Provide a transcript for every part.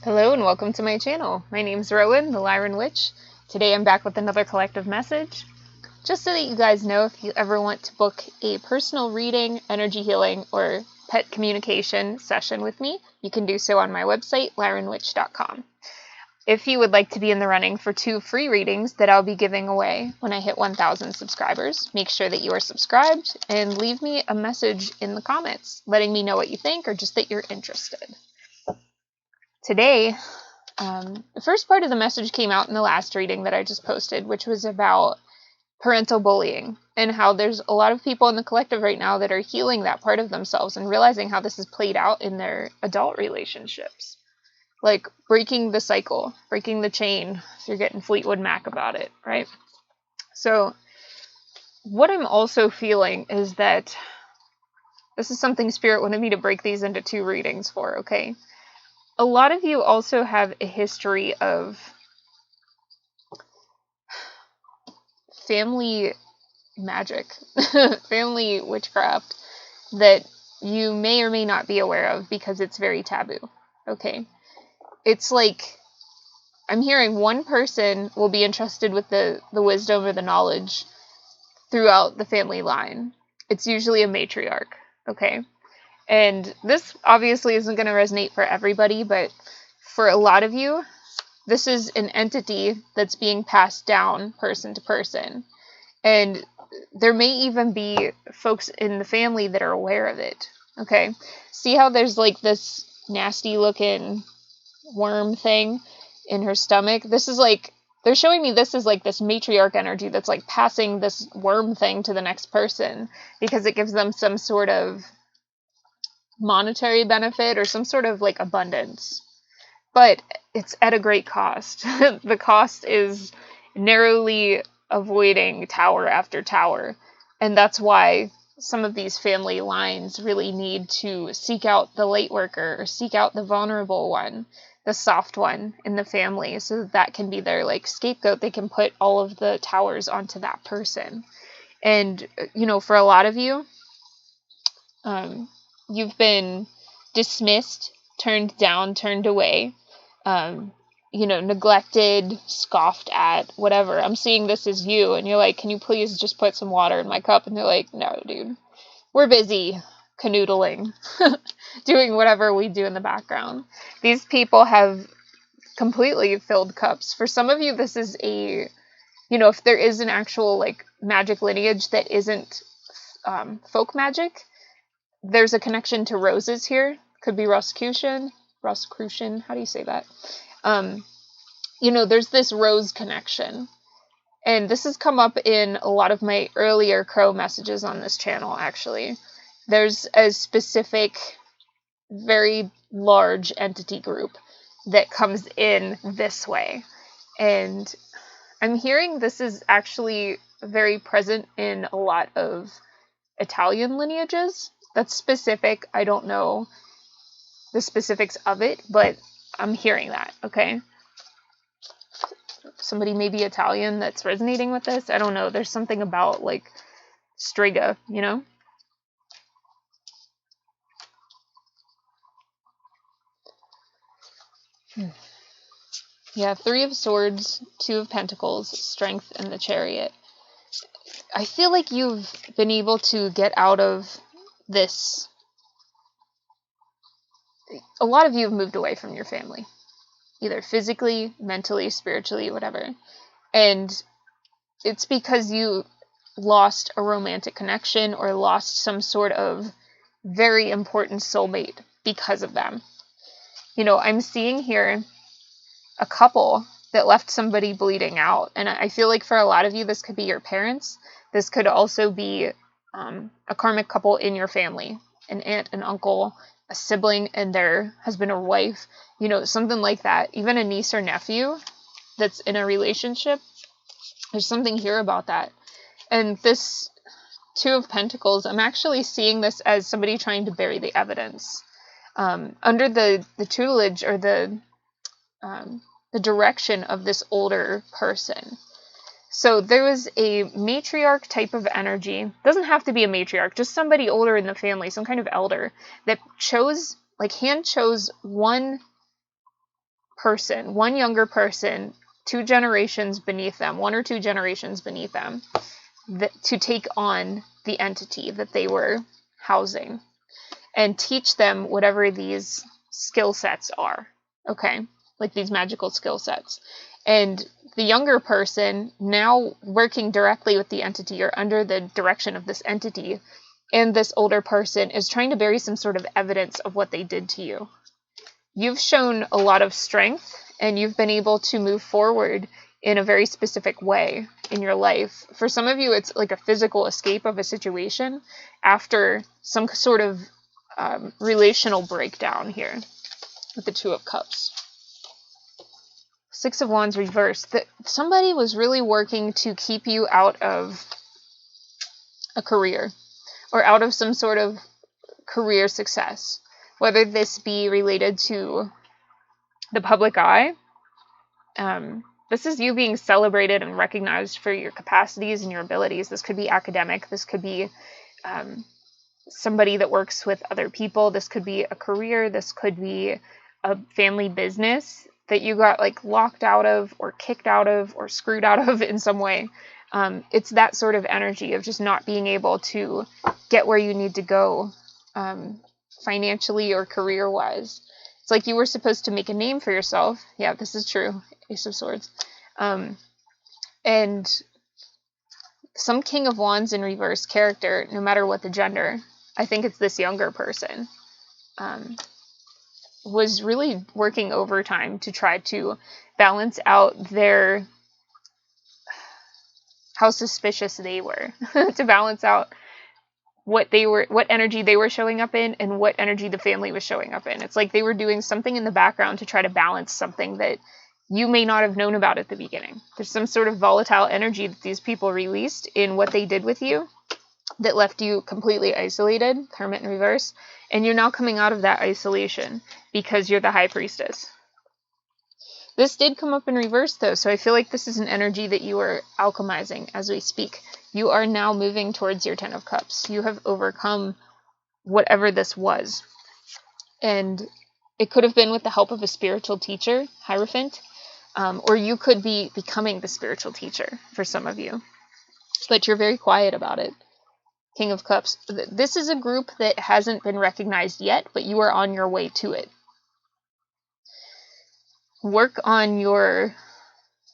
Hello and welcome to my channel. My name's Rowan, the Lyranwitch. Today I'm back with another collective message. Just so that you guys know, if you ever want to book a personal reading, energy healing, or pet communication session with me, you can do so on my website, lyranwitch.com. If you would like to be in the running for 2 free readings that I'll be giving away when I hit 1,000 subscribers, make sure that you are subscribed and leave me a message in the comments letting me know what you think or just that you're interested. Today, the first part of the message came out in the last reading that I just posted, which was about parental bullying and how there's a lot of people in the collective right now that are healing that part of themselves and realizing how this is played out in their adult relationships. Like breaking the cycle, breaking the chain, if you're getting Fleetwood Mac about it, right? So what I'm also feeling is that this is something Spirit wanted me to break these into 2 readings for, okay? A lot of you also have a history of family magic, family witchcraft that you may or may not be aware of because it's very taboo, okay? It's like, I'm hearing one person will be entrusted with the wisdom or the knowledge throughout the family line. It's usually a matriarch, okay? And this obviously isn't going to resonate for everybody, but for a lot of you, this is an entity that's being passed down person to person. And there may even be folks in the family that are aware of it, okay? See how there's like this nasty looking worm thing in her stomach? This is like, they're showing me this is like this matriarch energy that's like passing this worm thing to the next person because it gives them some sort of monetary benefit or some sort of like abundance. But it's at a great cost. The cost is narrowly avoiding tower after tower. And that's why some of these family lines really need to seek out the Lightworker or seek out the vulnerable one, the soft one in the family, so that can be their like scapegoat. They can put all of the towers onto that person. And, you know, for a lot of you, you've been dismissed, turned down, turned away, neglected, scoffed at, whatever. I'm seeing this as you, and you're like, can you please just put some water in my cup? And they're like, no, dude, we're busy canoodling, doing whatever we do in the background. These people have completely filled cups. For some of you, this is if there is an actual, like, magic lineage that isn't folk magic, there's a connection to roses here. Could be Rosicrucian, how do you say that? There's this rose connection. And this has come up in a lot of my earlier crow messages on this channel, actually. There's a specific, very large entity group that comes in this way. And I'm hearing this is actually very present in a lot of Italian lineages. That's specific. I don't know the specifics of it, but I'm hearing that, okay? Somebody may be Italian that's resonating with this. I don't know. There's something about, like, Striga, you know? Yeah, 3 of Swords, 2 of Pentacles, Strength, and the Chariot. I feel like you've been able to get out of this. A lot of you have moved away from your family, either physically, mentally, spiritually, whatever. And it's because you lost a romantic connection or lost some sort of very important soulmate because of them. I'm seeing here a couple that left somebody bleeding out. And I feel like for a lot of you, this could be your parents. This could also be a karmic couple in your family, an aunt, an uncle, a sibling, and their husband or wife, something like that. Even a niece or nephew that's in a relationship. There's something here about that. And this 2 of Pentacles, I'm actually seeing this as somebody trying to bury the evidence. Under the tutelage or the direction of this older person. So there was a matriarch type of energy. Doesn't have to be a matriarch, just somebody older in the family, some kind of elder, that hand chose one person, one younger person, 2 generations beneath them, 1 or 2 generations beneath them, to take on the entity that they were housing and teach them whatever these skill sets are, okay? Like these magical skill sets. And the younger person, now working directly with the entity or under the direction of this entity, and this older person is trying to bury some sort of evidence of what they did to you. You've shown a lot of strength, and you've been able to move forward in a very specific way in your life. For some of you, it's like a physical escape of a situation after some sort of relational breakdown here with the 2 of Cups. 6 of Wands reversed. That somebody was really working to keep you out of a career or out of some sort of career success, whether this be related to the public eye. This is you being celebrated and recognized for your capacities and your abilities. This could be academic. This could be somebody that works with other people. This could be a career. This could be a family business that you got like locked out of or kicked out of or screwed out of in some way. It's that sort of energy of just not being able to get where you need to go financially or career-wise. It's like you were supposed to make a name for yourself. Yeah, this is true. Ace of Swords. And some King of Wands in reverse character, no matter what the gender, I think it's this younger person, was really working overtime to try to balance out how suspicious they were, to balance out what energy they were showing up in and what energy the family was showing up in. It's like they were doing something in the background to try to balance something that you may not have known about at the beginning. There's some sort of volatile energy that these people released in what they did with you that left you completely isolated, Hermit in reverse, and you're now coming out of that isolation because you're the High Priestess. This did come up in reverse, though, so I feel like this is an energy that you are alchemizing as we speak. You are now moving towards your 10 of Cups. You have overcome whatever this was. And it could have been with the help of a spiritual teacher, Hierophant, or you could be becoming the spiritual teacher for some of you. But you're very quiet about it. King of Cups. This is a group that hasn't been recognized yet, but you are on your way to it. Work on your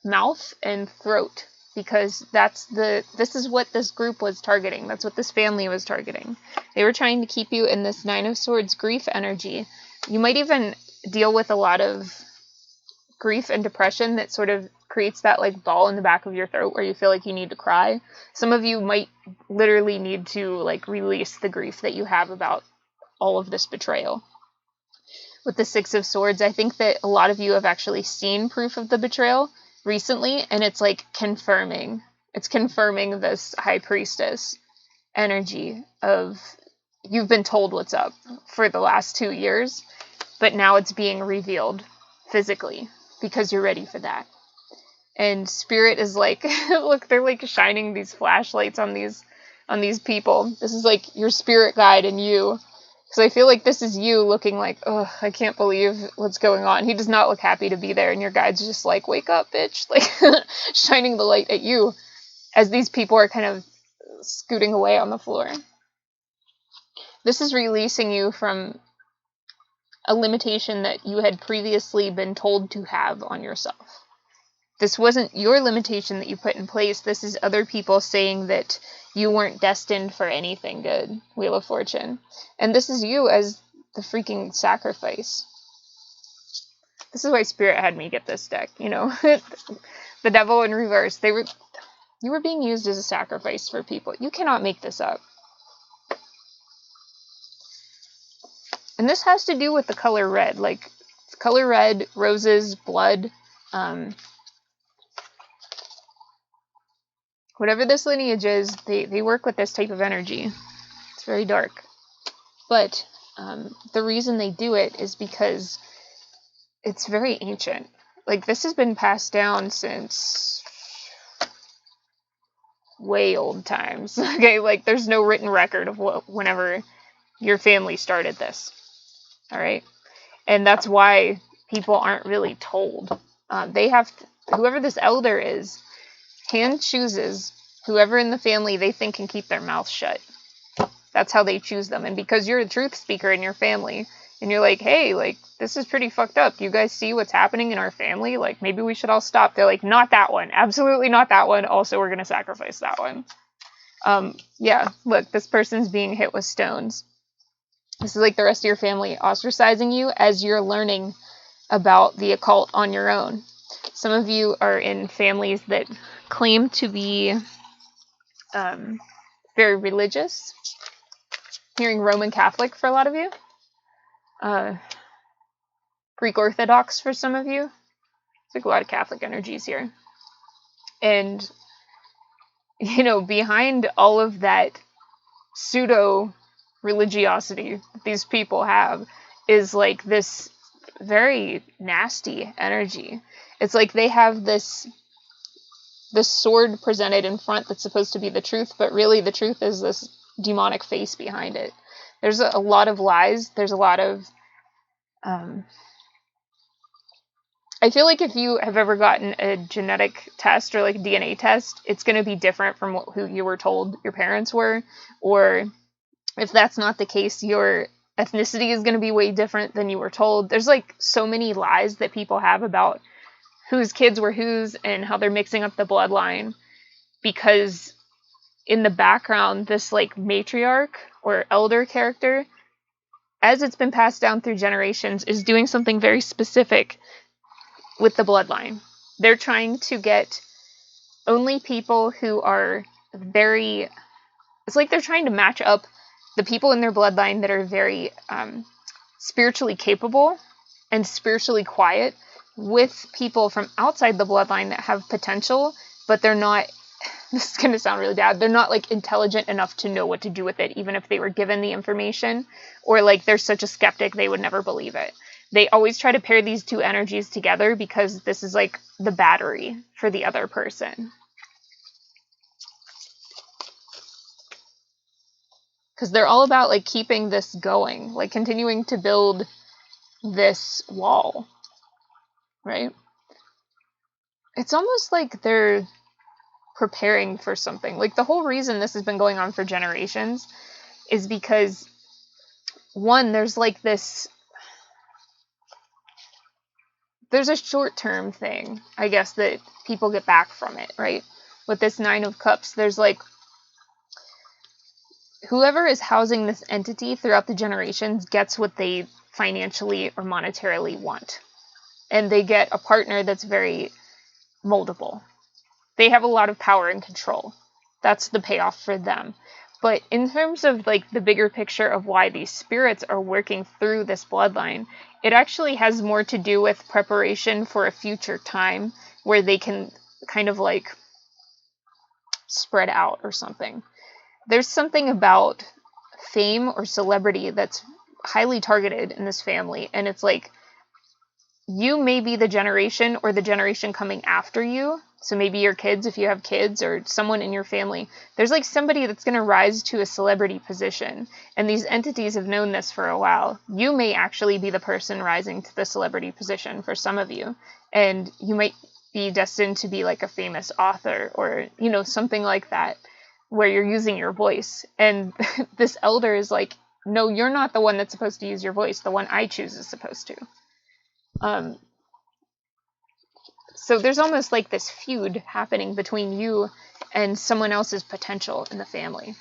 mouth and throat, because this is what this group was targeting. That's what this family was targeting. They were trying to keep you in this 9 of Swords grief energy. You might even deal with a lot of grief and depression that sort of creates that like ball in the back of your throat where you feel like you need to cry. Some of you might literally need to like release the grief that you have about all of this betrayal. With the 6 of Swords, I think that a lot of you have actually seen proof of the betrayal recently, and it's like confirming. It's confirming this High Priestess energy of you've been told what's up for the last 2 years, but now it's being revealed physically because you're ready for that. And Spirit is like, look, they're like shining these flashlights on these people. This is like your spirit guide and you. So I feel like this is you looking like, oh, I can't believe what's going on. He does not look happy to be there, and your guide's just like, wake up, bitch. Like, shining the light at you as these people are kind of scooting away on the floor. This is releasing you from a limitation that you had previously been told to have on yourself. This wasn't your limitation that you put in place. This is other people saying that you weren't destined for anything good, Wheel of Fortune. And this is you as the freaking sacrifice. This is why Spirit had me get this deck, you know. The Devil in reverse. You were being used as a sacrifice for people. You cannot make this up. And this has to do with the color red. Like, color red, roses, blood, whatever this lineage is, they work with this type of energy. It's very dark. But the reason they do it is because it's very ancient. Like, this has been passed down since way old times. Okay, like, there's no written record of whenever your family started this. All right? And that's why people aren't really told. Whoever this elder is, hand chooses whoever in the family they think can keep their mouth shut. That's how they choose them. And because you're a truth speaker in your family, and you're like, hey, like, this is pretty fucked up. You guys see what's happening in our family? Like, maybe we should all stop. They're like, not that one. Absolutely not that one. Also, we're going to sacrifice that one. Yeah, look, this person's being hit with stones. This is like the rest of your family ostracizing you as you're learning about the occult on your own. Some of you are in families that claim to be very religious. Hearing Roman Catholic for a lot of you. Greek Orthodox for some of you. It's like a lot of Catholic energies here. And, you know, behind all of that pseudo-religiosity these people have is like this very nasty energy. It's like they have this sword presented in front that's supposed to be the truth, but really the truth is this demonic face behind it. There's a lot of lies. There's a lot of... I feel like if you have ever gotten a genetic test or like a DNA test, it's going to be different from who you were told your parents were. Or if that's not the case, your ethnicity is going to be way different than you were told. There's like so many lies that people have about whose kids were whose and how they're mixing up the bloodline. Because in the background, this like matriarch or elder character, as it's been passed down through generations, is doing something very specific with the bloodline. They're trying to get only people who are very... It's like they're trying to match up the people in their bloodline that are very spiritually capable and spiritually quiet with people from outside the bloodline that have potential, but they're not... This is going to sound really bad. They're not like intelligent enough to know what to do with it, even if they were given the information, or like they're such a skeptic they would never believe it. They always try to pair these two energies together because this is like the battery for the other person. Because they're all about like keeping this going, like continuing to build this wall, right? It's almost like they're preparing for something. Like the whole reason this has been going on for generations is because, one, there's like this... There's a short-term thing, I guess, that people get back from it, right? With this Nine of Cups, there's like... Whoever is housing this entity throughout the generations gets what they financially or monetarily want. And they get a partner that's very moldable. They have a lot of power and control. That's the payoff for them. But in terms of like the bigger picture of why these spirits are working through this bloodline, it actually has more to do with preparation for a future time where they can kind of like spread out or something. There's something about fame or celebrity that's highly targeted in this family, and it's like you may be the generation or the generation coming after you. So maybe your kids, if you have kids, or someone in your family, there's like somebody that's going to rise to a celebrity position. And these entities have known this for a while. You may actually be the person rising to the celebrity position for some of you. And you might be destined to be like a famous author or, you know, something like that, where you're using your voice. And this elder is like, no, you're not the one that's supposed to use your voice. The one I choose is supposed to. So there's almost like this feud happening between you and someone else's potential in the family.